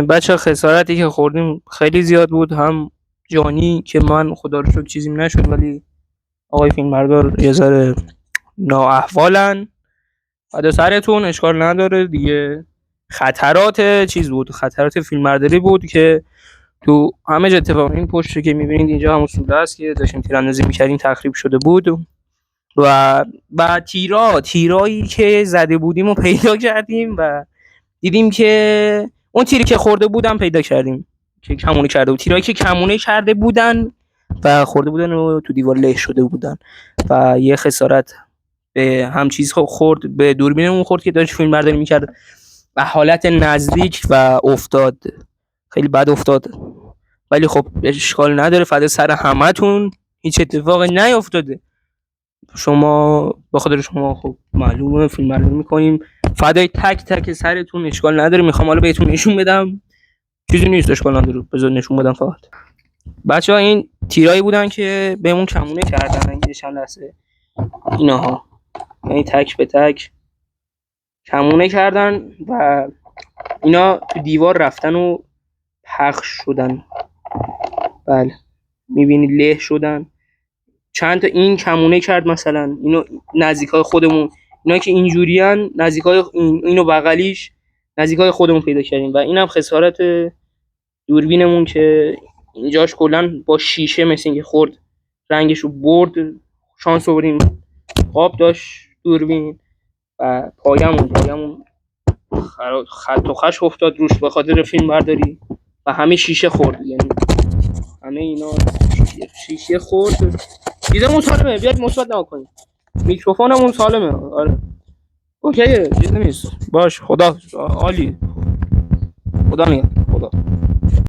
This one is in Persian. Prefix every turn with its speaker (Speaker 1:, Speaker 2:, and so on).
Speaker 1: بچه خسارتی که خوردیم خیلی زیاد بود، هم جانی که من خدا رو شکر چیزیم نشد، ولی آقای فیلمبردار یه ذره نااحوالن. فدا سرتون، اشکال نداره دیگه. خطرات چیز بود، خطرات فیلمبرداری بود که تو همه جا اتفاق این پشت که میبینید اینجا همون سوله است که داشتیم تیراندازی میکردیم تخریب شده بود. و بعد تیرایی که زده بودیم و پیدا کردیم و دیدیم که اون تیری که خورده بودن پیدا کردیم که کمونه کرده بود. تیرایی که کمونه کرده بودن و خورده بودن و تو دیوار له شده بودن و یه خسارت به هم چیز خورد، به دوربینمون خورد که داشت فیلم برداری میکرد و حالت نزدیک و افتاد، خیلی بد افتاد. ولی خب اشکال نداره، فدا سر همتون، هیچ اتفاقی نیافتاده. شما به خاطر شما خب معلومه فیلم برداری میکنیم، فدای تک تک سرتون، اشکال نداره. میخوام حالا بهتون نشون بدم، چیزی نیست، اشکال نداره، بذار نشون بدم فقط. بچه‌ها این تیرایی بودن که بهمون کمونه کردن یه چند لحظه، اینها یعنی تک به تک کمونه کردن و اینا تو دیوار رفتن و پخش شدن. بله میبینید له شدن. چند تا این کمونه کرد مثلا، اینو نزدیکای خودمون، اینا که اینجوریان نزدیکای اینو بغلیش نزدیکای خودمون پیدا کردیم. و اینم خسارت دوربینمون که اینجاش کلا با شیشه مثل اینکه خورد، رنگشو برد. شانس آوردیم قاب داشت دوربین و پایمون خط و خش افتاد روش به خاطر فیلم برداری و همه شیشه خورد، یعنی همه اینا شیشه خورد. چیزمون سالمه، بیاید مثبت نگاه کنیم، میکروفونمون سالمه. آره اوکیه، چیزی نیست، باش، خدا عالی، خدا نگهدار.